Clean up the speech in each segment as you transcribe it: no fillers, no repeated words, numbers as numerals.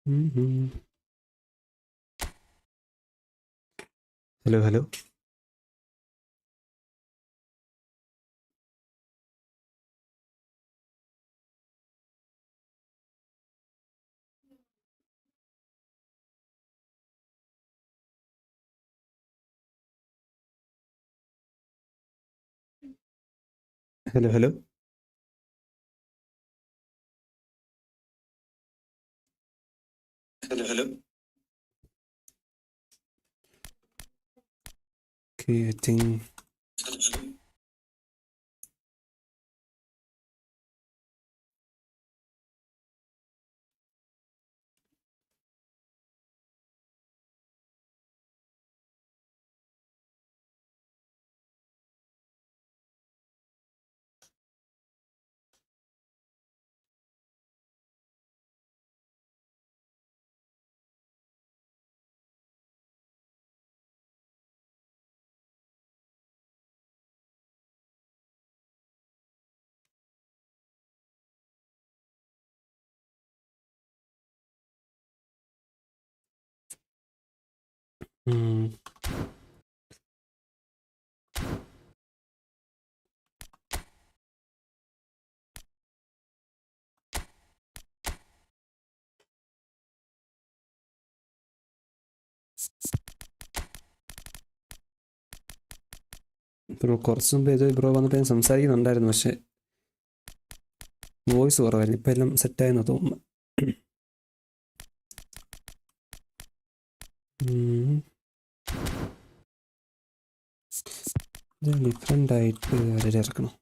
Mm-hmm. Hello, hello. Hello, hello. Hello, hello. Okay, I think Hello, hello. mm, bro കുറച്ച് മുമ്പ് ഏതോ bro വന്നപ്പോൾ ഞാൻ സംസാരിക്കുന്നുണ്ടായിരുന്നു, പക്ഷെ വോയിസ് കുറവായിരുന്നു. ഇപ്പം എല്ലാം സെറ്റായെന്ന് തോന്നുന്നു. ഡിഫറെൻ്റ് ആയിട്ട് ആരുടെ ഇറക്കണം?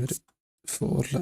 ഒരു 4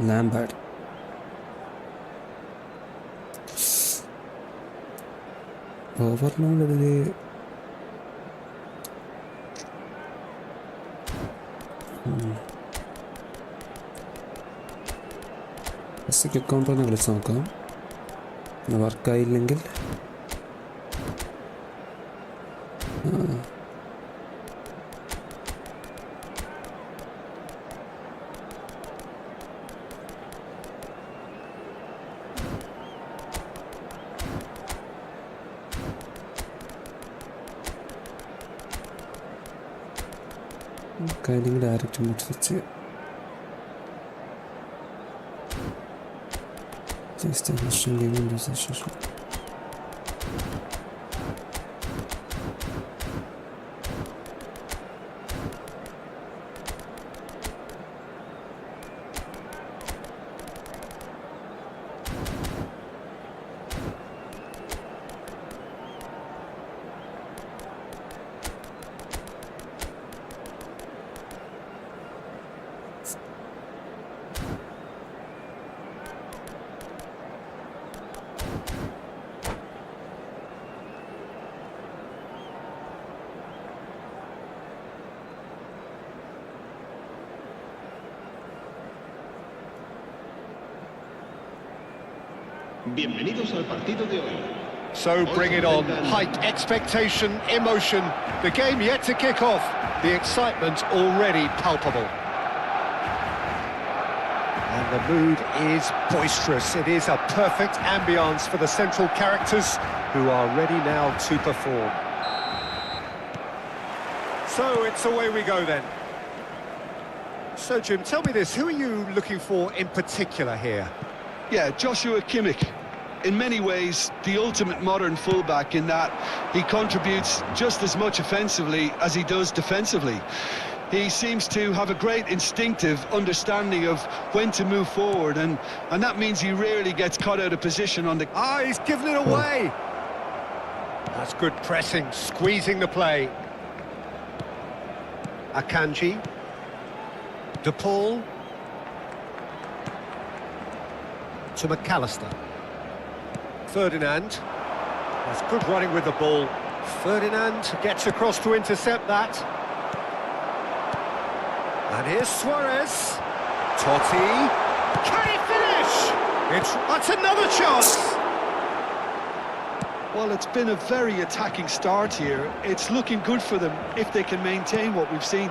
ലാംബാർഡ്. ഓവർലോഡ് ബസ്സിക്ക് അക്കൗണ്ട് ഒന്ന് വിളിച്ച് നോക്കാം. വർക്കായില്ലെങ്കിൽ വർക്കായില്ലെങ്കിൽ ഡയറക്റ്റ് ഇങ്ങോട്ട് സ്വിച്ച് ചെയ്യാം. Establishing given this session. Bienvenidos al partido de hoy. So bring it on. Hype, expectation, emotion. The game yet to kick off. The excitement already palpable. And the mood is boisterous. It is a perfect ambience for the central characters who are ready now to perform. So it's away we go then. So Jim, tell me this, who are you looking for in particular here? Yeah, Joshua Kimmich. In many ways, the ultimate modern fullback in that he contributes just as much offensively as he does defensively. He seems to have a great instinctive understanding of when to move forward, and that means he rarely gets caught out of position on the... Ah, he's given it away! That's good pressing, squeezing the play. Akanji. De Paul. To McAllister. Ferdinand. That's good running with the ball. Ferdinand gets across to intercept that. And here's Suarez. Totti. Can he finish? That's another chance. Well, it's been a very attacking start here. It's looking good for them if they can maintain what we've seen.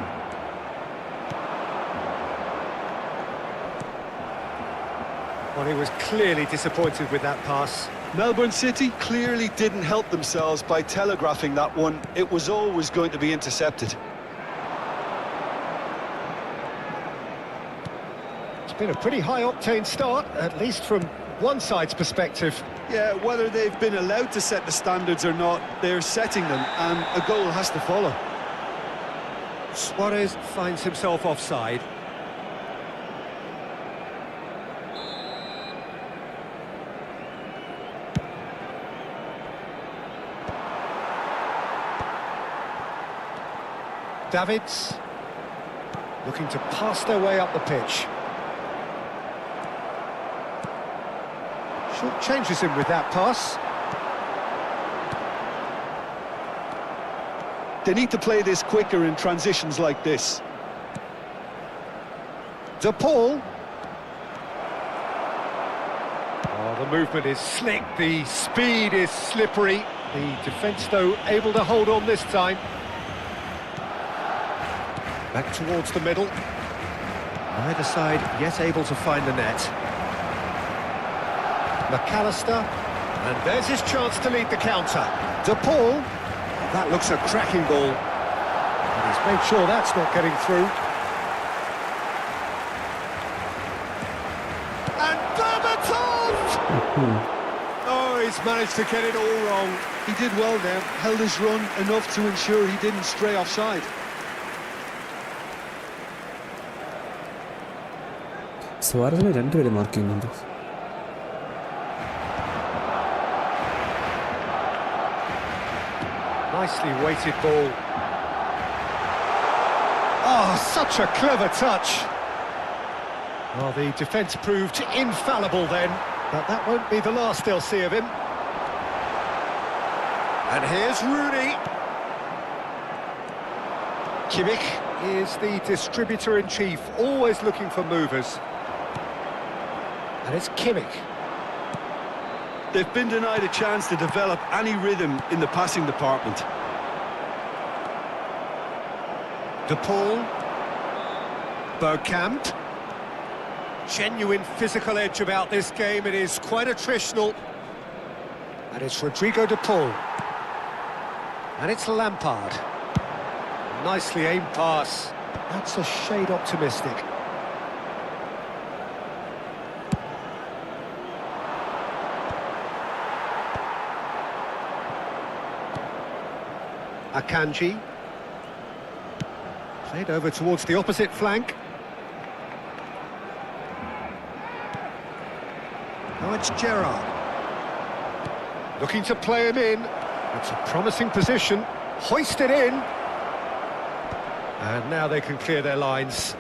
Well, he was clearly disappointed with that pass. Melbourne City clearly didn't help themselves by telegraphing that one. It was always going to be intercepted. It's been a pretty high-octane start, at least from one side's perspective. Yeah, whether they've been allowed to set the standards or not, they're setting them, and a goal has to follow. Suarez finds himself offside. Davids looking to pass their way up the pitch. Short changes him with that pass. They need to play this quicker in transitions like this. De Paul. Oh, the movement is slick, the speed is slippery. The defence, though, able to hold on this time. Back towards the middle. Neither side yet able to find the net. McAllister, and there's his chance to lead the counter. De Paul, that looks a cracking ball. And he's made sure that's not getting through. And Berbatov! Oh, he's managed to get it all wrong. He did well there, held his run enough to ensure he didn't stray offside. സുവാരസിന് രണ്ടുപേര് mark ചെയ്യുന്നുണ്ട്. Nicely weighted ball. Oh, such a clever touch. Well, the defence proved infallible then, but that won't be the last they'll see of him. And here's Rooney. Kimmich is the distributor-in-chief, always looking for movers. And it's Kimmich. They've been denied a chance to develop any rhythm in the passing department. De Paul. Bergkamp. Genuine physical edge about this game. It is quite attritional. And it's Rodrigo De Paul. And it's Lampard. Nicely aimed pass. That's a shade optimistic. Akanji. Played over towards the opposite flank. Now it's Gerrard. Looking to play him in. It's a promising position. Hoist it in. And now they can clear their lines.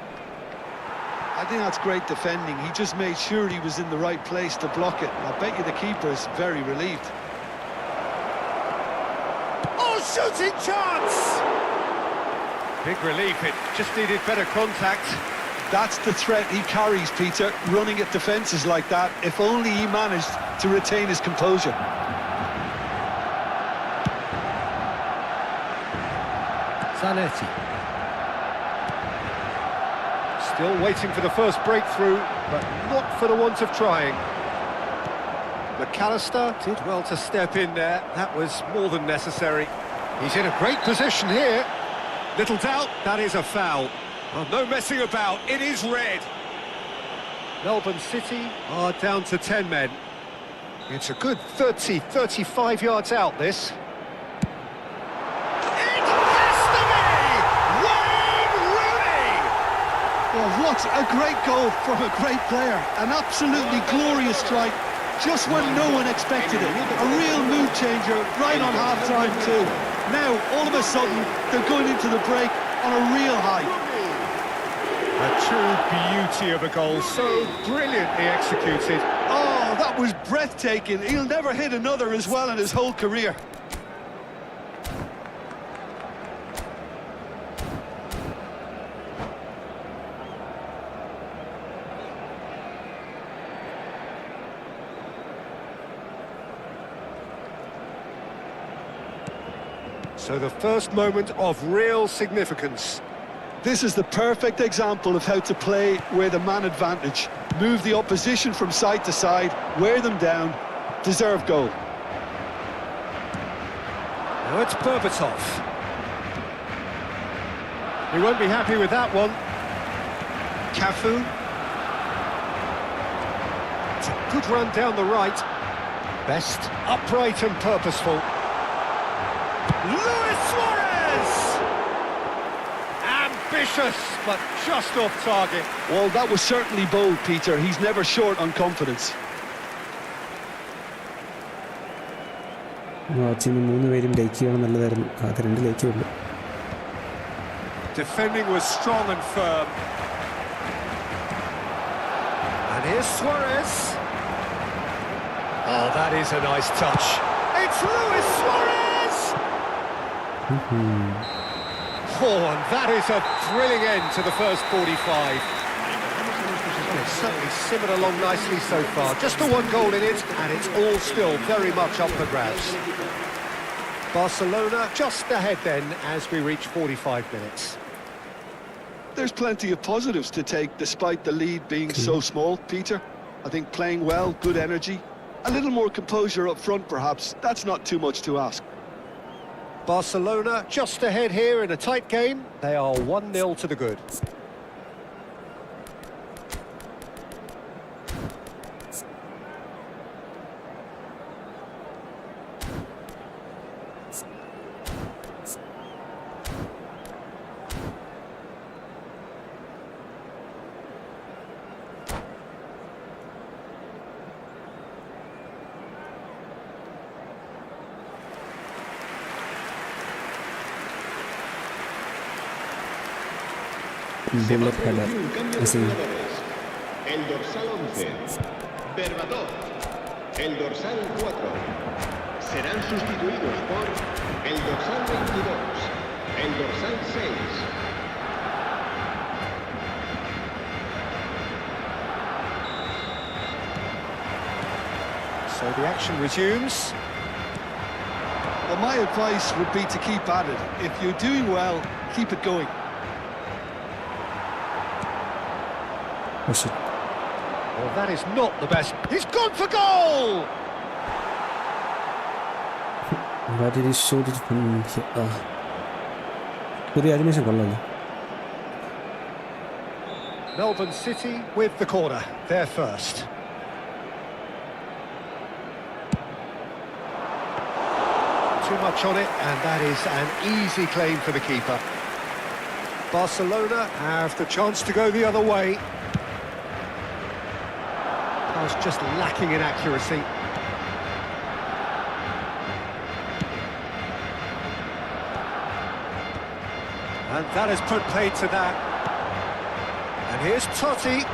I think that's great defending. He just made sure he was in the right place to block it. I bet you the keeper is very relieved. Oh, shooting chance! Big relief, it just needed better contact. That's the threat he carries, Peter, running at defences like that. If only he managed to retain his composure. Zanetti. Still waiting for the first breakthrough, but not for the want of trying. McAllister did well to step in there. That was more than necessary. He's in a great position here. Little doubt, that is a foul. Oh, no messing about, it is red. Melbourne City are down to 10 men. It's a good 30, 35 yards out, this. It has to be! Wayne Rooney! Well, what a great goal from a great player. An absolutely glorious strike, just when no one expected it. A real mood changer right on half-time too. Now, all of a sudden, they're going into the break on a real high. A true beauty of a goal, so brilliantly executed. Oh, that was breathtaking. He'll never hit another as well in his whole career. So the first moment of real significance. This is the perfect example of how to play with a man advantage. Move the opposition from side to side, wear them down, deserve goal. Now it's Berbatov. He won't be happy with that one. Cafu. It's a good run down the right. Best, upright and purposeful. Luis Suarez! Ambitious, but just off target. Well, that was certainly bold, Peter. He's never short on confidence. Defending was strong and firm. And here's Suarez. Oh, that is a nice touch. It's Luis Suarez! Oh, and that is a thrilling end to the first 45. It's certainly simmered along nicely so far. Just the one goal in it, and it's all still very much up for grabs. Barcelona just ahead then as we reach 45 minutes. There's plenty of positives to take despite the lead being so small, Peter. I think playing well, good energy. A little more composure up front, perhaps. That's not too much to ask. Barcelona just ahead here in a tight game. They are 1-0 to the good. Bullet header. Así. El dorsal 11, Berbatov. El dorsal 4. Serán sustituidos por el dorsal 22, el dorsal 6. So the action resumes. Well, my advice would be to keep at it. If you're doing well, keep it going. Oh shit. Well, that is not the best. He's gone for goal! Why did he shoot it from here? Puri animation kollalla. Melbourne City with the corner. They're first. Too much on it, and that is an easy claim for the keeper. Barcelona have the chance to go the other way. Was just lacking in accuracy. And that has put paid to that. And here's Totti.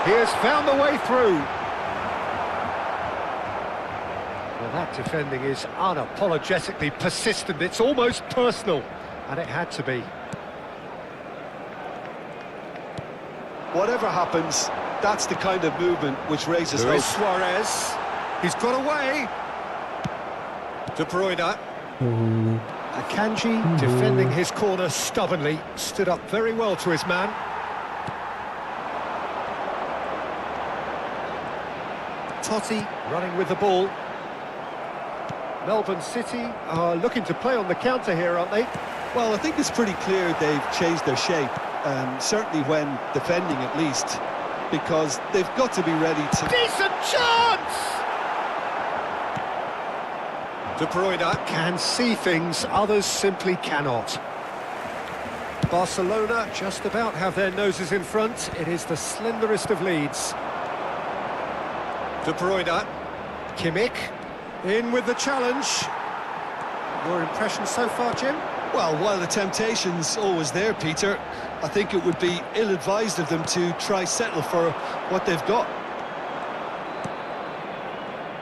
He has found the way through. Well, that defending is unapologetically persistent. It's almost personal. And it had to be. Whatever happens, that's the kind of movement which raises Luis hope. Suarez. He's got away. De Bruyne. Akanji defending his corner stubbornly. Stood up very well to his man. Totti running with the ball. Melbourne City are looking to play on the counter here, aren't they? Well, I think it's pretty clear they've changed their shape, certainly when defending at least, because they've got to be ready to... Decent chance! De Bruyne can see things others simply cannot. Barcelona just about have their noses in front. It is the slenderest of leads. De Bruyne. Kimmich. In with the challenge. Your impression so far, Jim? Well, while the temptation's always there, Peter, I think it would be ill-advised of them to try settle for what they've got.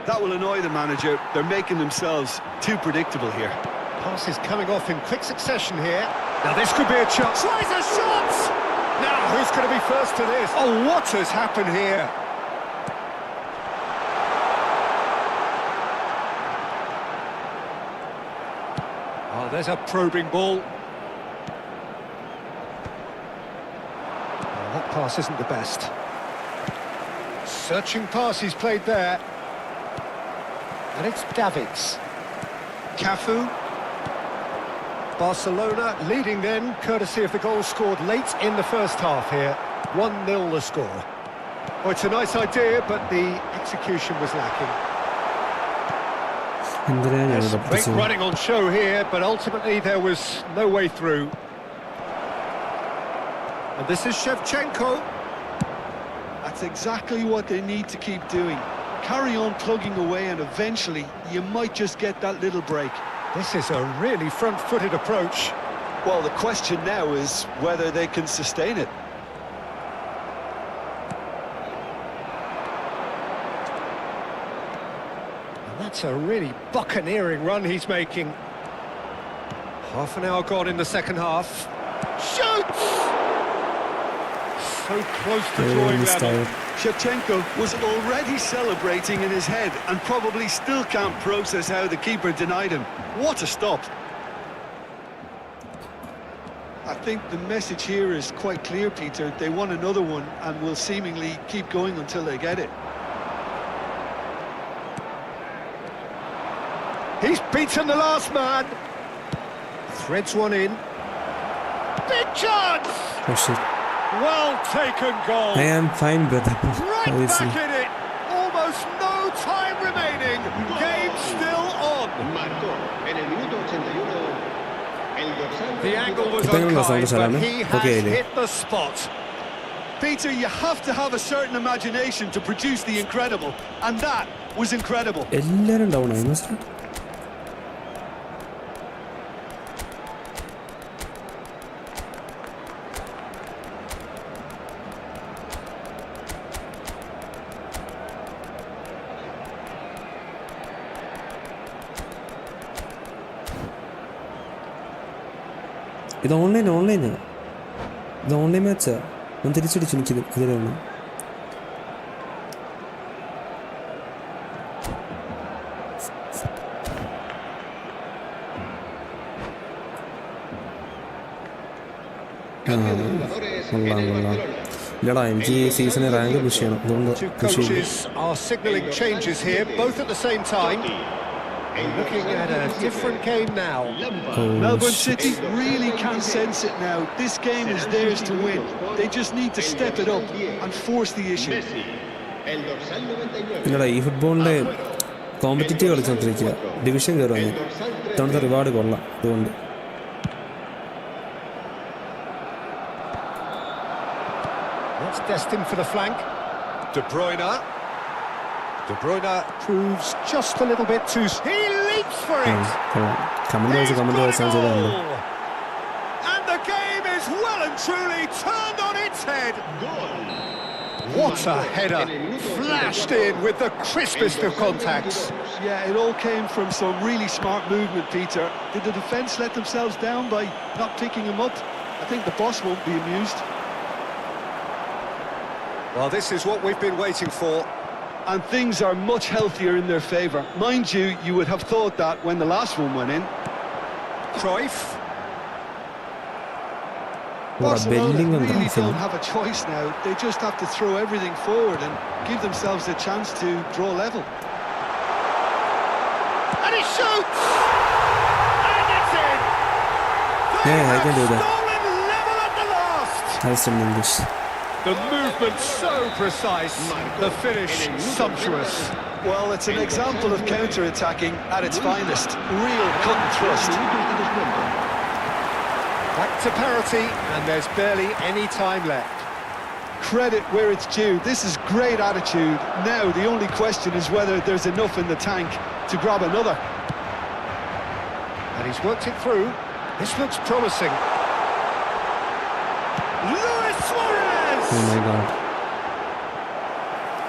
That will annoy the manager. They're making themselves too predictable here. Passes coming off in quick succession here. Now this could be a chance. Tries a shot! Now who's going to be first to this? Oh, what has happened here? Oh, there's a probing ball. Oh, that pass isn't the best. Searching pass he's played there. And it's Davids. Cafu. Barcelona leading then, courtesy of the goal scored late in the first half here. 1-0 the score. Oh, it's a nice idea, but the execution was lacking. Yes, great running on show here, but ultimately there was no way through. And this is Shevchenko. That's exactly what they need to keep doing. Carry on plugging away and eventually you might just get that little break. This is a really front-footed approach. Well, the question now is whether they can sustain it. And that's a really buccaneering run he's making. Half an hour gone in the second half. Shoots! So close to drawing level. Shevchenko was already celebrating in his head and probably still can't process how the keeper denied him. What a stop! I think the message here is quite clear, Peter. They want another one and will seemingly keep going until they get it. He's beaten the last man. Threads one in. Big chance! Oh shit. Well taken goal. I am fine, brother. Right Obviously. back in it. Almost no time remaining. Game still on. Marcó en el minuto 81 el dorsal. The angle was Depending on the unkind, sound, but he has okay, hit the spot. Peter, you have to have a certain imagination to produce the incredible, and that was incredible. എല്ലാരും down ആയി master. ഇത് ഓൺലൈനാ ഇത് online മാച്ചാ. ഞാൻ തിരിച്ചടിച്ചു എനിക്കിത് ഇതിലാണ്. ഇല്ലടാ എനിക്ക് ഈ സീസണിൽ റാങ്ക് പുഷ് ചെയ്യണം, അതുകൊണ്ട് Two പുഷ് ചെയ്യും. coaches are signalling changes here, both at the same time. Looking at a different game now. Melbourne City really can sense it now. This game is theirs to win. They just need to step it up and force the issue. ഇല്ലടാ ഈ ഫുട്ബോളിൻ്റെ competitive കളിച്ചുകൊണ്ടിരിക്കുക. Division കയറുക ഇത്തവണത്തെ reward കൊള്ളാം, അതുകൊണ്ട്. That's destined for the flank. De Bruyne. De Bruyne proves just a little bit too... He leaps for it! Comment He's comment got a voice ചെയ്താൽ goal! And the game is well and truly turned on its head. What a header! Flashed in with the crispest of contacts. Yeah, it all came from some really smart movement, Peter. Did the defence let themselves down by not picking him up? I think the boss won't be amused. Well, this is what we've been waiting for. And things are much healthier in their favour. Mind you, you would have thought that when the last one went in. Cruyff. Barcelona Bellingham really dancing. don't have a choice now. They just have to throw everything forward and give themselves a chance to draw level. And he shoots! And it's in! Yeah, I can do that. Stolen level at the last! I'll still English. The movement so precise, the finish sumptuous. Well, it's an example of counter-attacking at its finest. Real cut and thrust. Back to parity, and there's barely any time left. Credit where it's due. This is great attitude. Now, the only question is whether there's enough in the tank to grab another. And he's worked it through. This looks promising. Luis Suarez! Oh my god.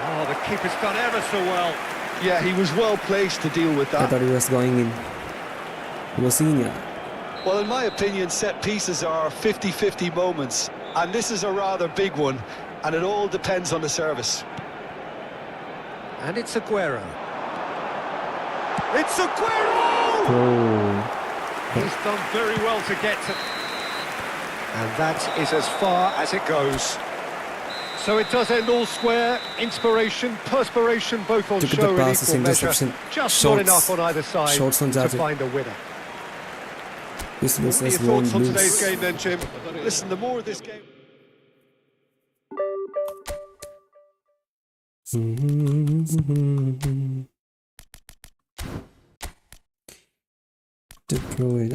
Oh, the keeper's done ever so well. Yeah, he was well placed to deal with I that. thought he was going in. Rosinia. Well, in my opinion, set pieces are 50-50 moments, and this is a rather big one, and it all depends on the service. And it's Aguero. It's Aguero! Oh. He's done very well to get to... And that is as far as it goes. So it does end all square. Inspiration, perspiration, both on Took the show in passes, equal measure. interception, Just not shots, enough on either side shots on to target. find a winner. This What are your won't thoughts on lose. today's game then, Jim? Listen, the more this game... Deploy.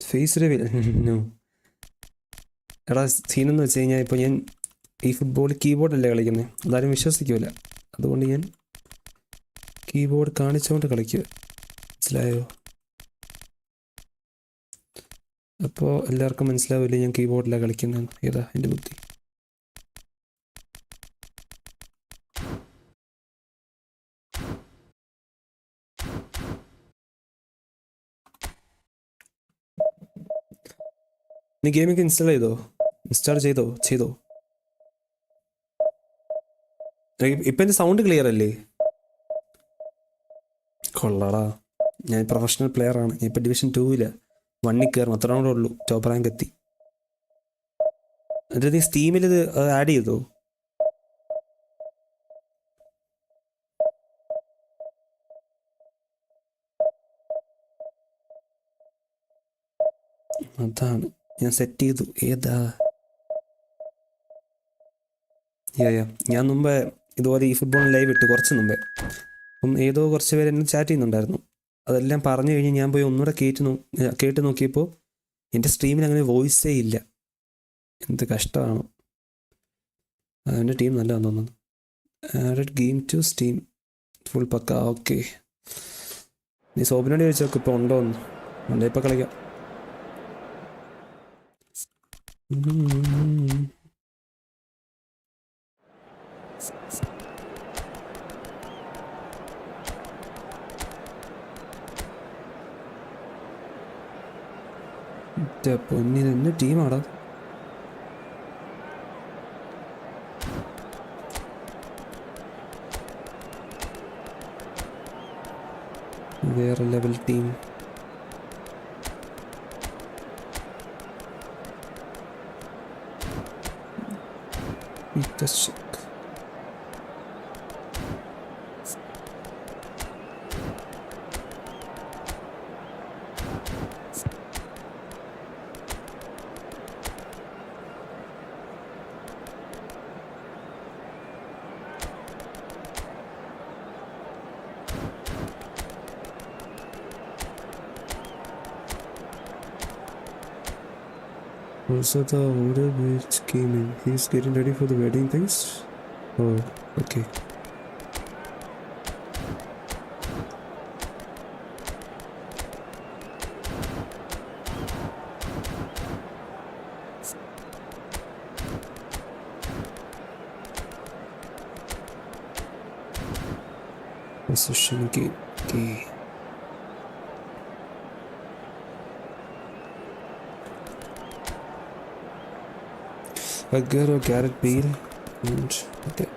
Face reveal no എടാ സീനെന്ന് വെച്ച് കഴിഞ്ഞാൽ ഇപ്പോൾ ഞാൻ ഈ football കീബോർഡല്ലേ കളിക്കുന്നത്, അതാരും വിശ്വസിക്കില്ല. അതുകൊണ്ട് ഞാൻ കീബോർഡ് കാണിച്ചുകൊണ്ട് കളിക്കുക, മനസ്സിലായോ? അപ്പോൾ എല്ലാവർക്കും മനസ്സിലാവില്ലേ ഞാൻ കീബോർഡിലാണ് കളിക്കുന്നതെന്ന്. ഏതാ എൻ്റെ ബുദ്ധി. നീ ഗെയിമൊക്കെ ഇൻസ്റ്റാൾ ചെയ്തോ? ഇപ്പം എൻ്റെ സൗണ്ട് ക്ലിയർ അല്ലേ? കൊള്ളാടാ, ഞാൻ പ്രൊഫഷണൽ പ്ലെയറാണ്. ഞാൻ ഇപ്പം ഡിവിഷൻ 2 1 കയറും, അത്ര കൂടെ ഉള്ളൂ, ടോപ്പ് റാങ്ക് എത്തി. എന്നിട്ട് നീ സ്റ്റീമിൽ ഇത് ആഡ് ചെയ്തോ? അതാണ് ഞാൻ സെറ്റ് ചെയ്തു. ഏതാ? ഞാൻ മുമ്പേ ഇതുപോലെ ഈ ഫുട്ബോൾ ലൈവ് ഇട്ട് കുറച്ച് മുമ്പേ. അപ്പം ഏതോ കുറച്ച് പേര് എന്നെ ചാറ്റ് ചെയ്യുന്നുണ്ടായിരുന്നു. അതെല്ലാം പറഞ്ഞു കഴിഞ്ഞ് ഞാൻ പോയി ഒന്നുകൂടെ കേട്ട് നോക്കിയപ്പോൾ എൻ്റെ സ്ട്രീമിൽ അങ്ങനെ വോയിസേ ഇല്ല. എന്ത് കഷ്ടമാണ്. എൻ്റെ ടീം നല്ലതാണെന്ന് തോന്നുന്നു. Added game to Steam full പക്ക. ഓക്കെ, നീ സോബിനോട് ചോദിച്ചു നോക്ക് ഇപ്പോൾ ഉണ്ടോ എന്ന്. ഉണ്ടേ ഇപ്പോൾ കളിക്കാം. പൊന്നിന് എന്നെ ടീമാടാ. വേറെ level team. Just check. Also, the order which came in. He's getting ready for the wedding things. Oh, okay. Sushiki. Aguero, Gareth Bale, and okay.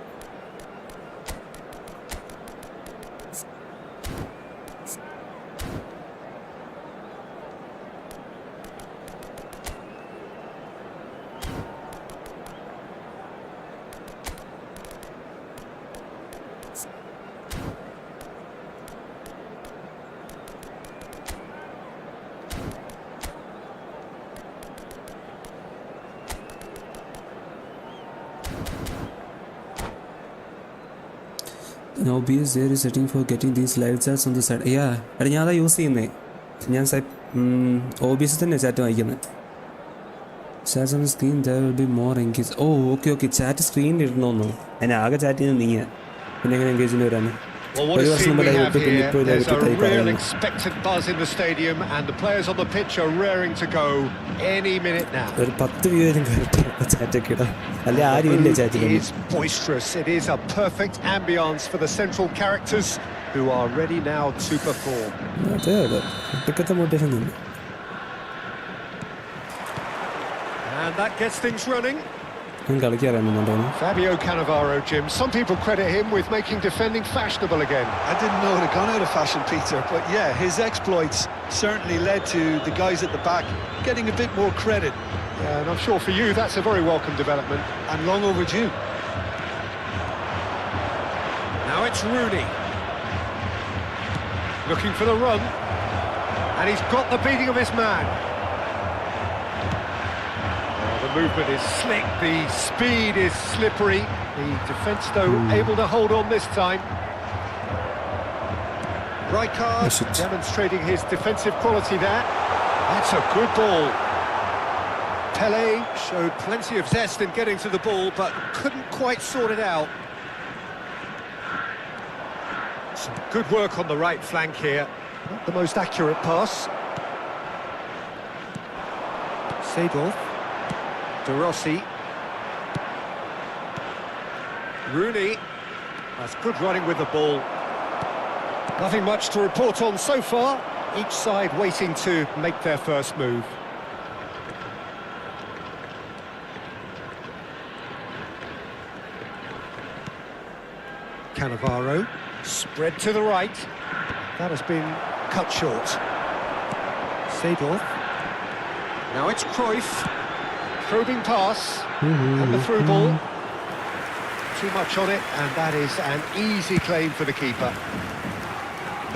OBS there is setting for getting these live chats on the side. Yeah, എടാ ഞാൻ അതാ use ചെയ്യുന്നേ. ഞാൻ OBS തന്നെ chat വായിക്കുന്നത്. Chats on the screen there will be more engage. Oh, okay. Chat screen ഇടണമെന്നോ? അതിന് ആകെ chat ചെയ്യുന്നത് നീയാ. പിന്നെ എങ്ങനെ എൻഗേജിന് വരാന്? Well, what a scene we have here. There's a real expectant buzz in the stadium and the players on the pitch are raring to go any minute now. ഒരു 10 വ്യൂവരും ചാറ്റൊക്കെ ഇടാം. അല്ലെ ആരും ഇല്ല ചാറ്റിൽ. It is boisterous. It is a perfect ambience for the central characters who are ready now to perform. അതെ ഒറ്റക്കത്തെ motivation തന്നെ. And that gets things running. Fabio Cannavaro, Jim. Some people credit him with making defending fashionable again. I didn't know it had gone out of fashion, Peter, but yeah, his exploits certainly led to the guys at the back getting a bit more credit. Yeah, and I'm sure for you that's a very welcome development. And long overdue. Now it's Rooney. Looking for the run. And he's got the beating of his man. The movement is slick, the speed is slippery. The defence, though, able to hold on this time. Rijkaard demonstrating his defensive quality there. That's a good ball. Pele showed plenty of zest in getting to the ball, but couldn't quite sort it out. Some good work on the right flank here. Not the most accurate pass. Seedorf. De Rossi. Rooney. That's good running with the ball. Nothing much to report on so far. Each side waiting to make their first move. Cannavaro. Spread to the right. That has been cut short. Seedorf. Now it's Cruyff. Probing pass, and the through ball. Too much on it, and that is an easy claim for the keeper.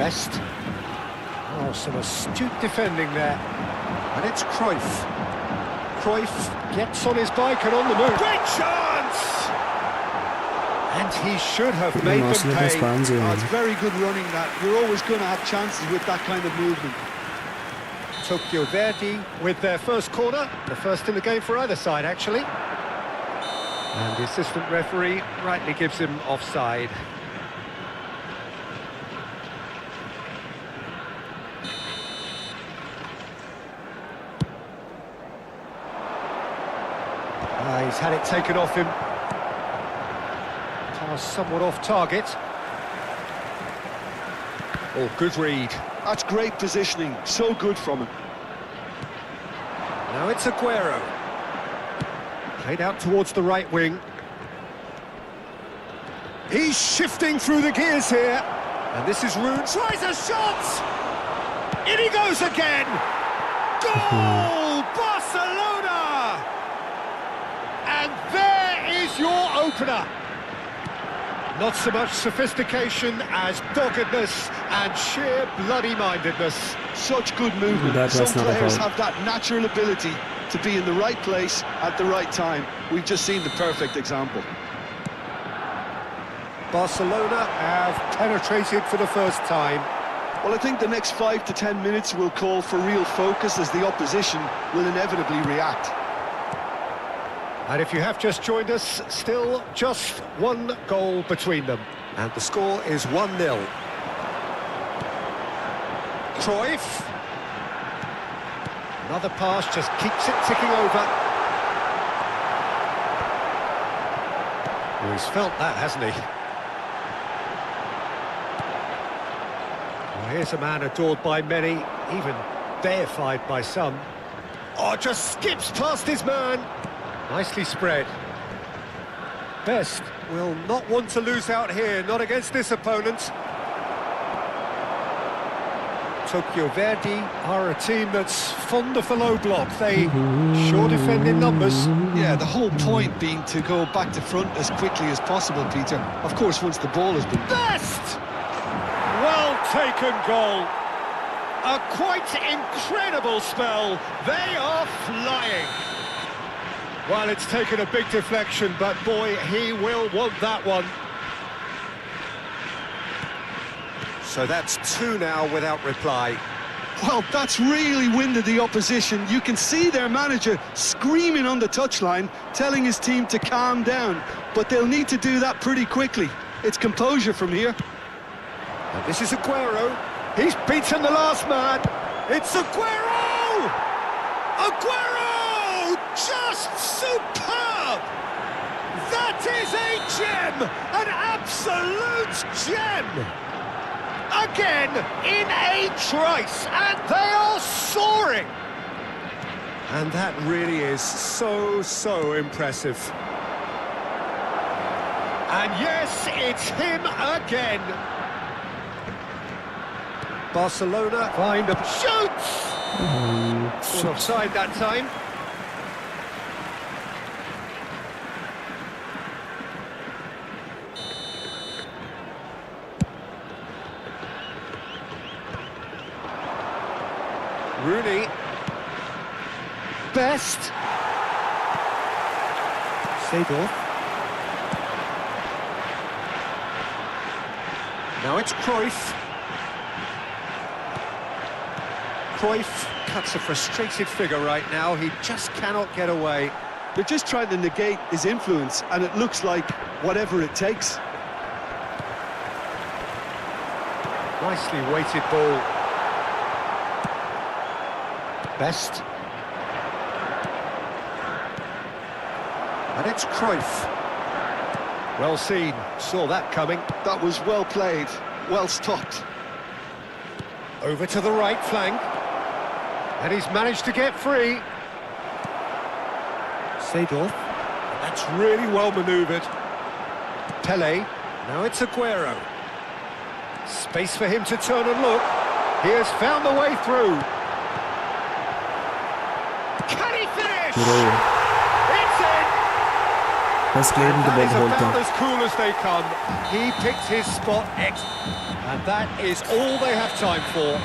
Best. Oh, some astute defending there. And it's Cruyff. Cruyff gets on his bike and on the move. Great chance! And he should have made them pay. Oh, it's very good running that. You're always going to have chances with that kind of movement. Tokyo Verdy with their first corner, the first in the game for either side actually. And the assistant referee rightly gives him offside. He's had it taken off him. Pass somewhat off target. Oh, good read. That's great positioning, so good from him. Now it's Aguero. Played out towards the right wing. He's shifting through the gears here. And this is Rooney. Tries a shot! In he goes again! Goal! Barcelona! And there is your opener. Not so much sophistication as doggedness and sheer bloody-mindedness. Such good movement. Some players have that natural ability to be in the right place at the right time. We've just seen the perfect example. Barcelona have penetrated for the first time. Well, I think the next 5 to 10 minutes will call for real focus as the opposition will inevitably react. And if you have just joined us, still just one goal between them. And the score is 1-0. Cruyff. Another pass, just keeps it ticking over. Well, he's felt that, hasn't he? here's a man adored by many, even deified by some. Oh, just skips past his man. Nicely spread. Best will not want to lose out here, not against this opponent. Tokyo Verdy are a team that's fond of the low block. They sure defend in numbers. Yeah, the whole point being to go back to front as quickly as possible, Peter. Of course, once the ball has been... Best! Well taken goal. A quite incredible spell. They are flying. Well, it's taken a big deflection, but boy, he will want that one. So that's 2 now without reply. Well, that's really winded the opposition. You can see their manager screaming on the touchline, telling his team to calm down. But they'll need to do that pretty quickly. It's composure from here. And this is Aguero. He's beaten the last man. It's Aguero! Aguero! Just superb! That is a gem! An absolute gem! Again, in a trice, and they are soaring! And that really is so impressive. And yes, it's him again! Barcelona find a shoots! Not offside that time. Rooney. Best. Seedorf. Now it's Cruyff. Cruyff cuts a frustrated figure right now. He just cannot get away. They're just trying to negate his influence, and it looks like whatever it takes. Nicely weighted ball. Best. And it's Cruyff. Well seen. Saw that coming. That was well played, well stopped. Over to the right flank. And he's managed to get free. Seedorf. That's really well manoeuvred. Pele. Now it's Aguero. Space for him to turn and look. He has found the way through. Can he finish? It's in! Has played in the That ball is the whole about time. as cool as they come. He picked his spot and that is all they have time for.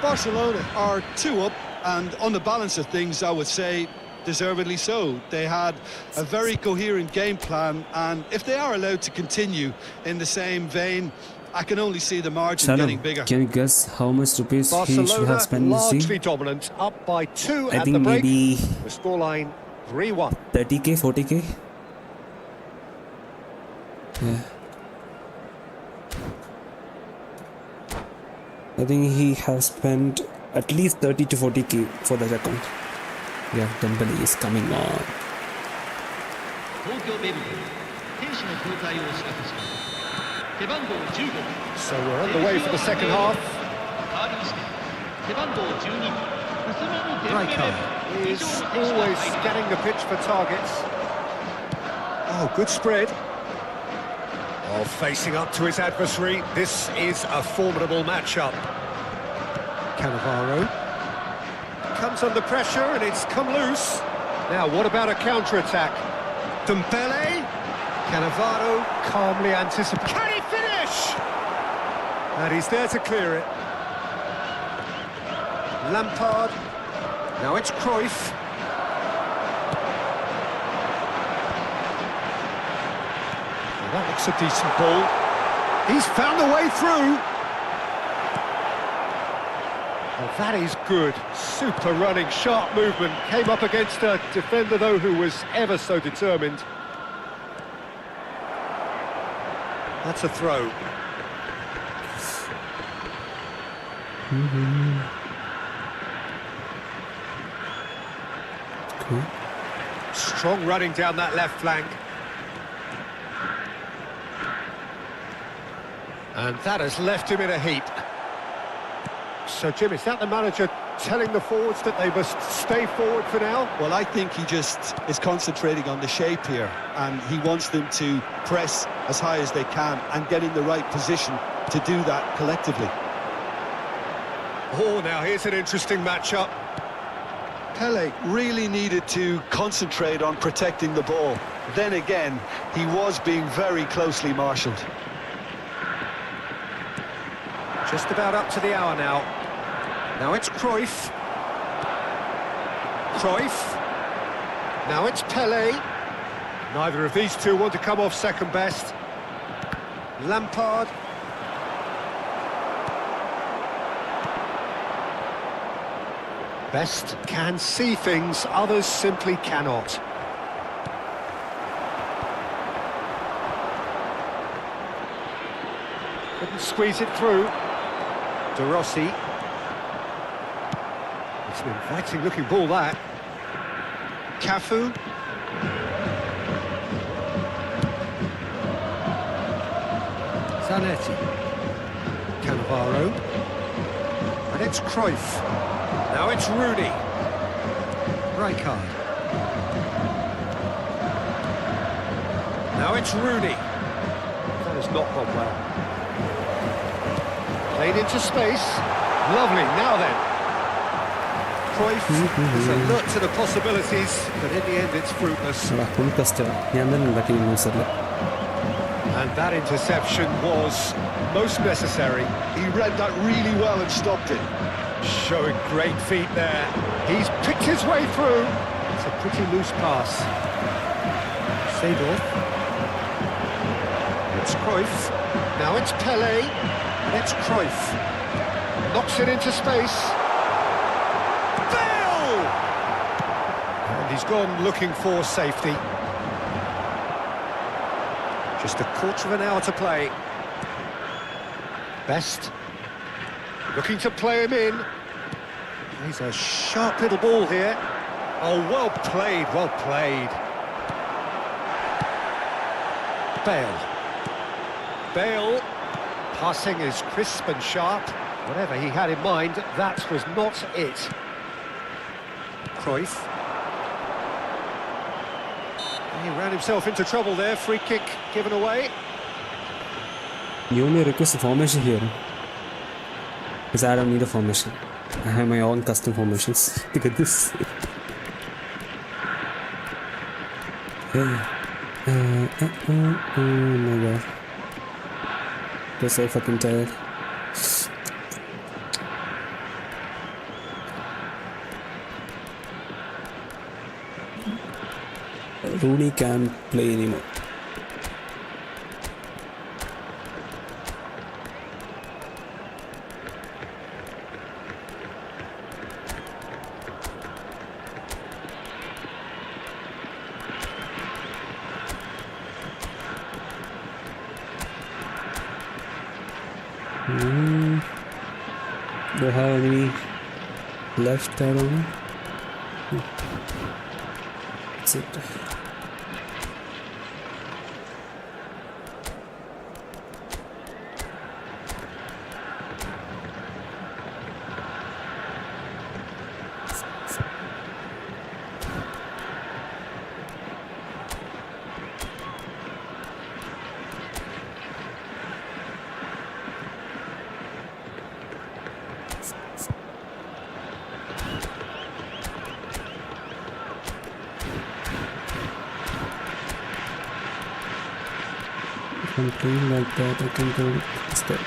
Barcelona are 2 up, and on the balance of things, I would say deservedly so. They had a very coherent game plan, and if they are allowed to continue in the same vein, I can only see the margin getting Shalom, bigger. can you guess how much rupees he should Barcelona have spent this largely season? dominant, up by 2 I at the think break. maybe The scoreline 3-1. 30k, 40k. Yeah. I think he has spent at least 30 to 40k for that account. Yeah, Dembele is coming on. 東京ベルディ兵士の交代を仕掛けし背番号15 So we're on the way for the second half. 代わりまして背番号12ウスマン・デンベレ Striker 以 is 上の選手 always が入り scanning the pitch for targets. Oh, good spread. Oh, facing up to his adversary. This is a formidable matchup. Cannavaro comes under pressure and it's come loose. Now, what about a counter-attack? Dembele. Cannavaro calmly anticipates. Can he finish? And he's there to clear it. Lampard. Now it's Cruyff. Well, that looks a decent ball. He's found a way through. Well, that is good. Super running, sharp movement. Came up against a defender, though, who was ever so determined. That's a throw. Cool. Strong running down that left flank. And that has left him in a heap. So, Jim, is that the manager telling the forwards that they must stay forward for now? Well, I think he just is concentrating on the shape here, and he wants them to press as high as they can and get in the right position to do that collectively. Oh, now here's an interesting matchup. Pele really needed to concentrate on protecting the ball. Then again, he was being very closely marshalled. Just about up to the hour now. Now it's Cruyff. Cruyff. Now it's Pele. Neither of these two want to come off second best. Lampard. Best can see things, others simply cannot. Couldn't squeeze it through. De Rossi. It's an inviting looking ball, that. Cafu. Zanetti. Cannavaro. And it's Cruyff. Now it's Rooney. Rijkaard. Now it's Rooney. That has not gone well. Played into space. Lovely, now then. Cruyff is alert to the possibilities, but in the end it's fruitless. And that interception was most necessary. He read that really well and stopped it. Showing great feet there. He's picked his way through. It's a pretty loose pass. Seedorf. It's Cruyff. Now it's Pele. And it's Cruyff. Knocks it into space. Bale! And he's gone looking for safety. Just a quarter of an hour to play. Best. Looking to play him in. He's a sharp little ball here. Oh, well played, well played. Bale. Bale. Passing is crisp and sharp. Whatever he had in mind, that was not it. Cruyff. He ran himself into trouble there. Free kick given away. You may request a formation here. Because I don't need a formation. I have my own custom formations. Look at this. Oh my god. They're so fucking tired. Rooney can't play anymore. Do I have any left? I don't know. That's it. If I'm playing like that, I can go instead.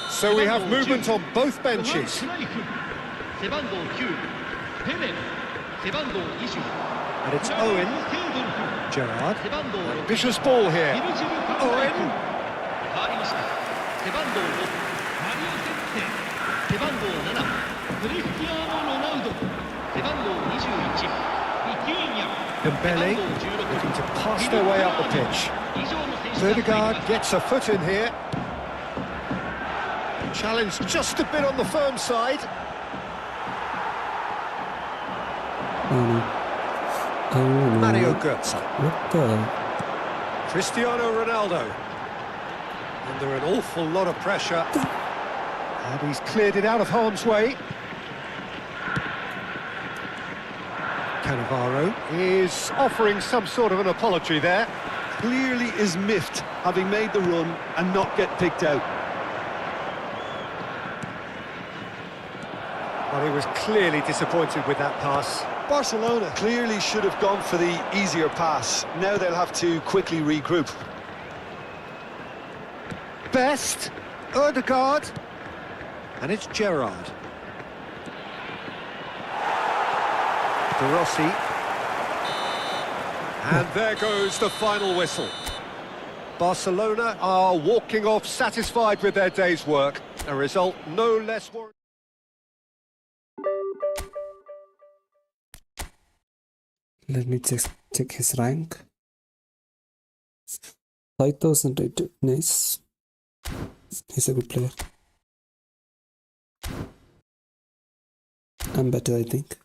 So we have movement on both benches. And it's Owen. Gerrard. Ambitious ball here. Owen. Dembele looking to pass their way up the pitch. Ødegaard gets a foot in here. Challenge just a bit on the firm side. Oh no. Oh no. Mario Götze. What the? Cristiano Ronaldo. Under an awful lot of pressure. And he's cleared it out of harm's way. Cannavaro is offering some sort of an apology there. Clearly is miffed, having made the run and not get picked out. Well, he was clearly disappointed with that pass. Barcelona clearly should have gone for the easier pass. Now they'll have to quickly regroup. Best, Ødegaard, and it's Gerrard. De Rossi. And there goes the final whistle. Barcelona are walking off satisfied with their day's work. A result no less worrying. Let me check his rank. 5,000 rated. Nice. He's a good player. I'm better, I think.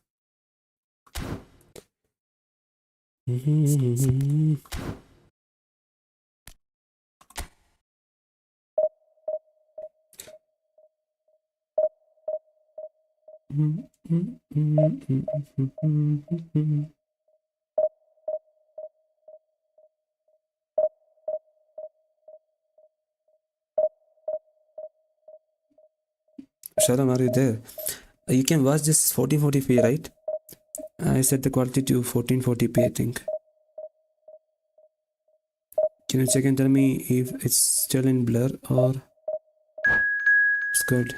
Sharam, are you there? You can watch this 1440p, right? I set the quality to 1440p, I think. Can you check and tell me if it's still in blur or it's good?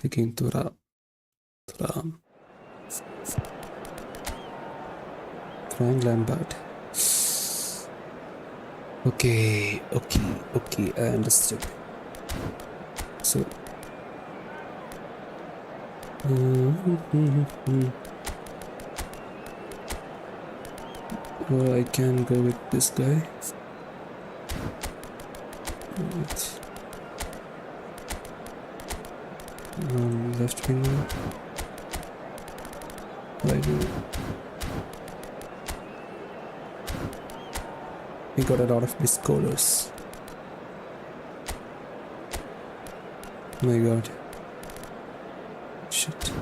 Again, Turam. Frank Lampard. Okay, I understood. So, or I can go with this guy. Right. Left winger. Right winger. We got a lot of missed goalers. My god. Shit.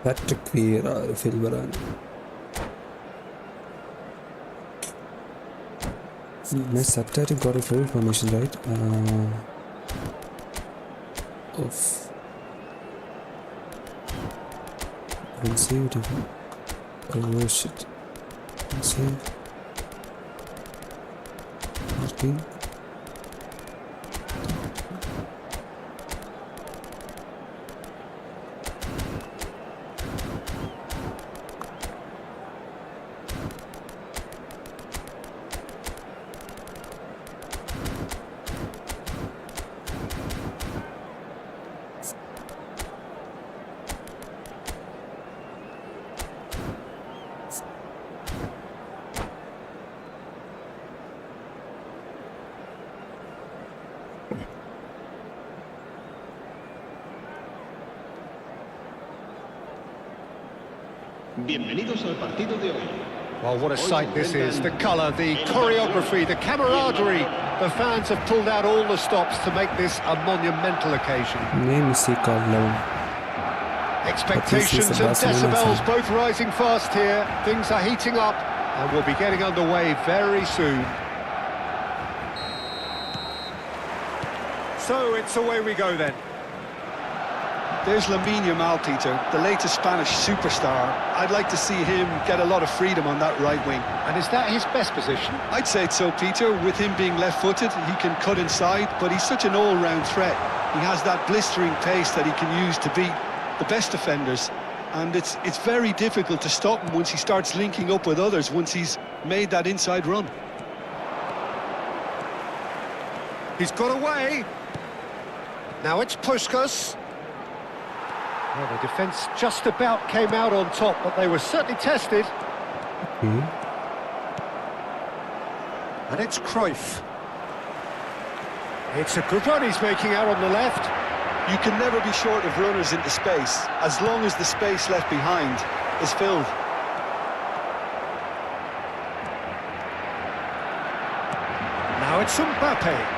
Patrick Vieira, Phil Varane. My subtitle got a full formation, right? Of. Don't save it. Oh shit. Don't save. Working. Bienvenidos al partido de hoy. Well, what a sight this is. The colour, the choreography, the camaraderie. The fans have pulled out all the stops to make this a monumental occasion. Name is called Lone. Expectations and decibels both rising fast here. Things are heating up and we'll be getting underway very soon. So it's away we go then. There's Lamine Yamal, Peter, the latest Spanish superstar. I'd like to see him get a lot of freedom on that right wing. And is that his best position? I'd say so, Peter. With him being left-footed, he can cut inside, but he's such an all-round threat. He has that blistering pace that he can use to beat the best defenders. And it's very difficult to stop him once he starts linking up with others, once he's made that inside run. He's got away. Now it's Puskas. Well, the defence just about came out on top, but they were certainly tested. And it's Cruyff. It's a good run he's making out on the left. You can never be short of runners into space, as long as the space left behind is filled. Now it's Mbappe.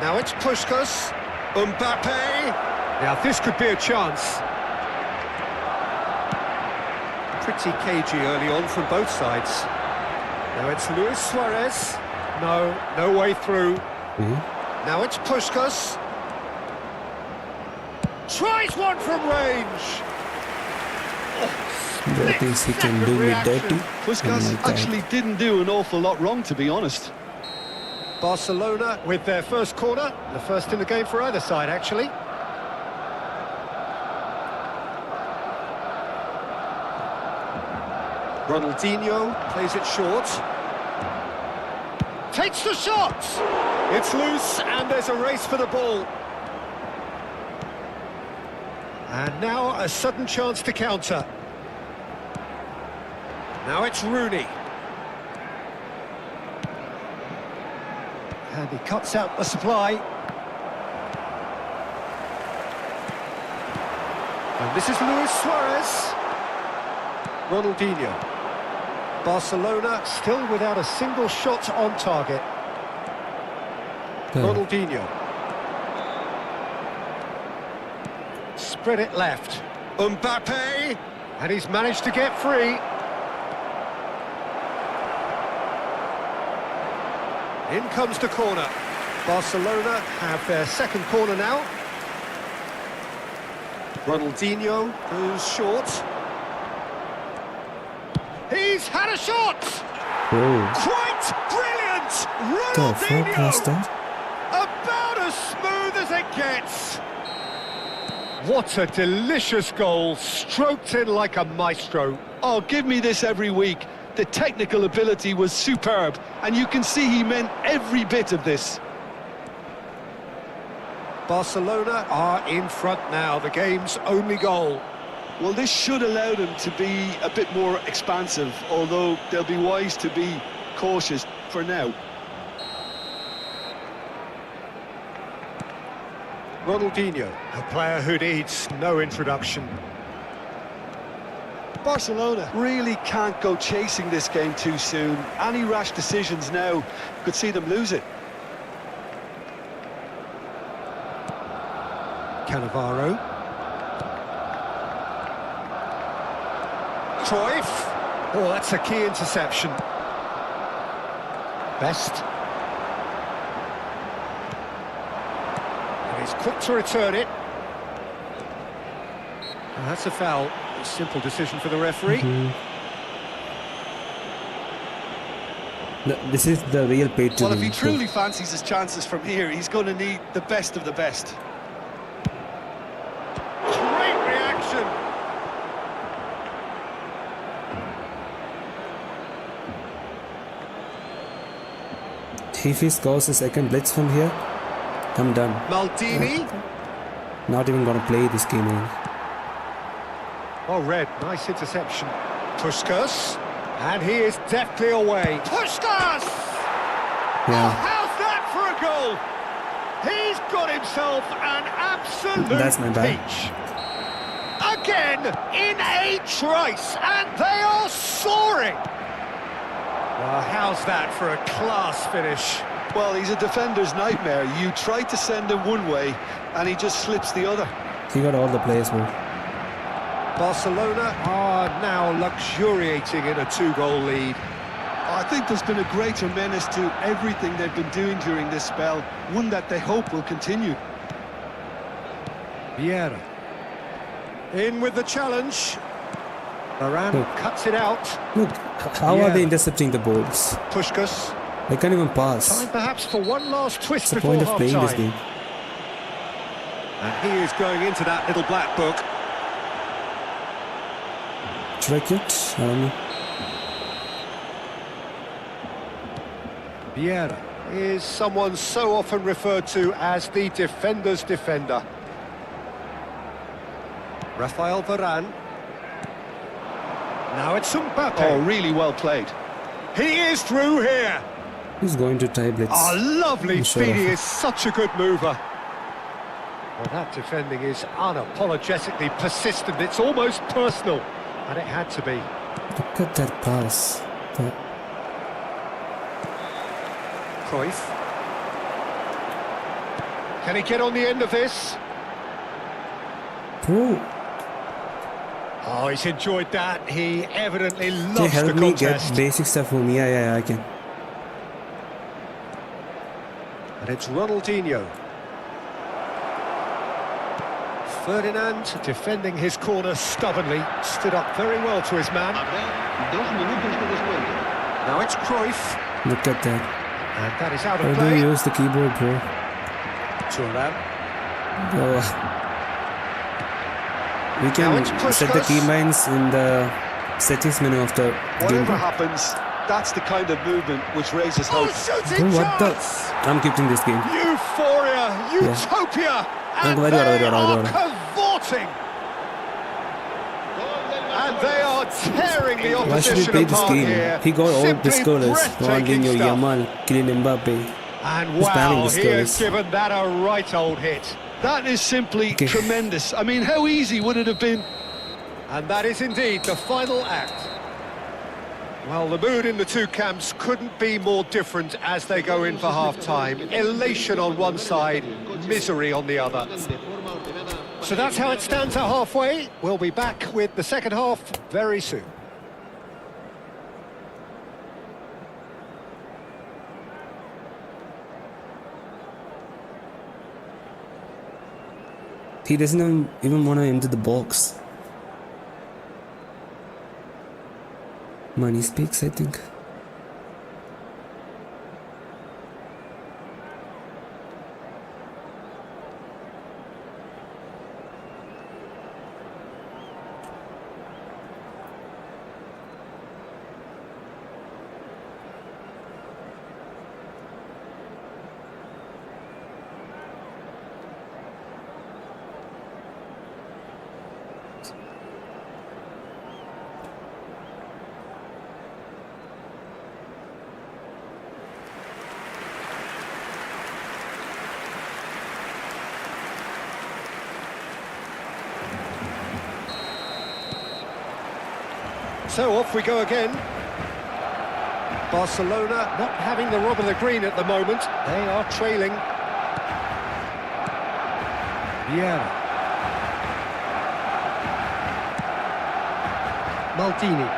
Now it's Puskas. Mbappe. Now this could be a chance. Pretty cagey early on from both sides. Now it's Luis Suarez. No way through. Now it's Puskas. Tries one from range. Bro thinks he can do me dirty. Puskas actually didn't do an awful lot wrong, to be honest. Barcelona with their first corner, the first in the game for either side, actually. Ronaldinho plays it short. Takes the shot! It's loose, and there's a race for the ball. And now a sudden chance to counter. Now it's Rooney. And he cuts out the supply. And this is Luis Suarez. Ronaldinho. Barcelona still without a single shot on target. Ronaldinho. Spread it left. Mbappe. And he's managed to get free. In comes the corner. Barcelona have their second corner now. Ronaldinho goes short. He's had a shot! Quite brilliant! Ronaldinho! About as smooth as it gets! What a delicious goal, stroked in like a maestro. Oh, give me this every week. The technical ability was superb, and you can see he meant every bit of this. Barcelona are in front now, the game's only goal. Well, this should allow them to be a bit more expansive, although they'll be wise to be cautious for now. Ronaldinho, a player who needs no introduction. Barcelona really can't go chasing this game too soon. Any rash decisions now could see them lose it. Cannavaro. Cruyff. Oh, that's a key interception. Best. And he's quick to return it. And that's a foul. A simple decision for the referee. This is the real pay to Well, if he win. truly fancies his chances from here, he's going to need the best of the best. Great reaction. If he scores a second blitz from here, I'm done. Maldini. Not even gonna play this game anymore. Oh, Red, nice interception. Puskas. And he is deftly away. Puskas! Oh, Yeah, how's that for a goal? He's got himself an absolute That's my bad. peach. Again, in a trice, and they are soaring. Well, how's that for a class finish? Well, he's a defender's nightmare. You try to send him one way, and he just slips the other. he got all the players, bro. Barcelona are now luxuriating in a 2-goal lead. Oh, think there's been a greater menace to everything they've been doing during this spell, one that they hope will continue. Vieira. In with the challenge. Varane Look. cuts it out. Look, how are they Yeah. intercepting the balls? Puskás. They can't even pass. Time perhaps for one last twist What's the before point of playing this half-time. game? And he is going into that little black book. Should I quit? I don't know. Vieira is someone so often referred to as the defender's defender. Rafael Varane. Now it's Mbappe. Oh, really well played. He is through here. He's going to tie blitz. Oh, lovely Sure. speed. He is such a good mover. Well, that defending is unapologetically persistent. It's almost personal. And it had to be. Look at that pass. Cruyff. Can he get on the end of this? Bro, Oh, he's enjoyed that. He evidently can you loves the help me contest. get basic stuff for me? Yeah, I can. And it's Ronaldinho. Ferdinand defending his corner stubbornly. Stood up very well to his man. Habrá 2 minutos de descuento. Now it's Cruyff. Look at that. And that is out How of do play. you use the keyboard, bro? Thuram. Oh. We Now it's can set the Puskás. keybinds in the settings menu of the game. Whatever happens, that's the kind of movement which raises Oh, hope. shooting Bro, what the? chance! I'm keeping this game. Euphoria, utopia, and Very they well. are cavorting. And they are tearing the Why should we opposition play this apart game? here. He got all Simply the scorers. breathtaking Ronaldinho, stuff. Yamal, Kylian Mbappe. And He's banning wow, the he has scorers. given that a right old hit. That is simply Okay. tremendous. I mean, how easy would it have been? And that is indeed the final act. Well, the mood in the two camps couldn't be more different as they go in for half-time. Elation on one side, misery on the other. De forma ordenada. So that's how it stands at halfway. We'll be back with the second half very soon. He doesn't even want to enter the box. Money speaks, I think. So off we go again. Barcelona not having the rub of the green at the moment. They are trailing. Vieira. Maldini.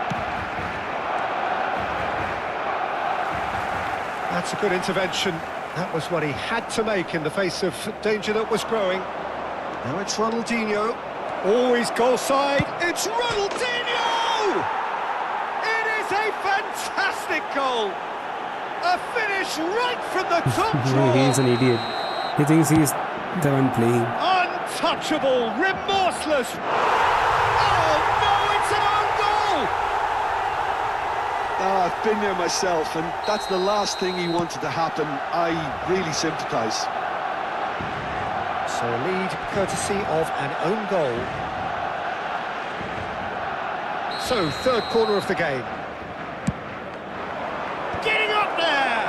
That's a good intervention. That was what he had to make in the face of danger that was growing. Now it's Ronaldinho. Always goal side. It's Ronaldinho! It is a fantastic goal. A finish right from the top draw. He's an idiot. He thinks he's the one playing. Untouchable, remorseless. Oh no, it's an own goal. I've been there myself, and that's the last thing he wanted to happen. I really sympathise. So a lead courtesy of an own goal. So third corner of the game. Getting up there.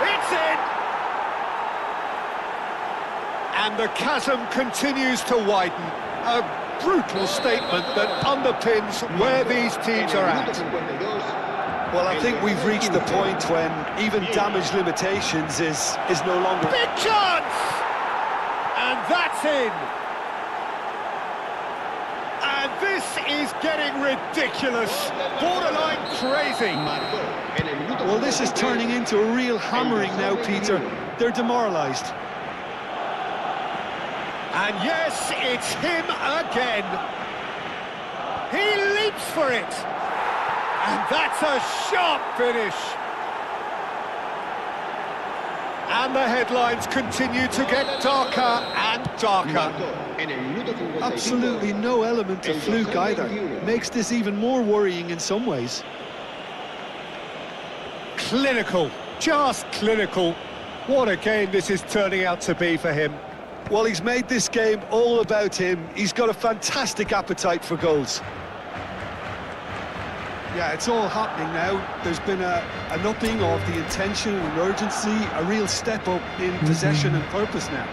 It's in. And the chasm continues to widen. A brutal statement that underpins where these teams are at. Well, I think we've reached the point when even damage limitations is no longer... Big chance! And that's in! And This is getting ridiculous. Borderline crazy. Marcó en el minuto Well, this is 53. turning into a real hammering now, Peter. They're demoralised. And yes, it's him again. He leaps for it. And that's a sharp finish. And the headlines continue to get darker and darker. Marcó en el minuto 55. Absolutely no element of fluke either. Makes this even more worrying in some ways. Clinical, just clinical. What a game this is turning out to be for him. Well, he's made this game all about him. He's got a fantastic appetite for goals. Yeah, it's all happening now. There's been an upping of the intention and urgency, a real step up in possession and purpose now.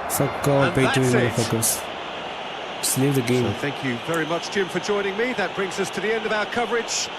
Fuck off, And pay to that's me, it. motherfuckers. Just leave the game. So thank you very much, Jim, for joining me. That brings us to the end of our coverage.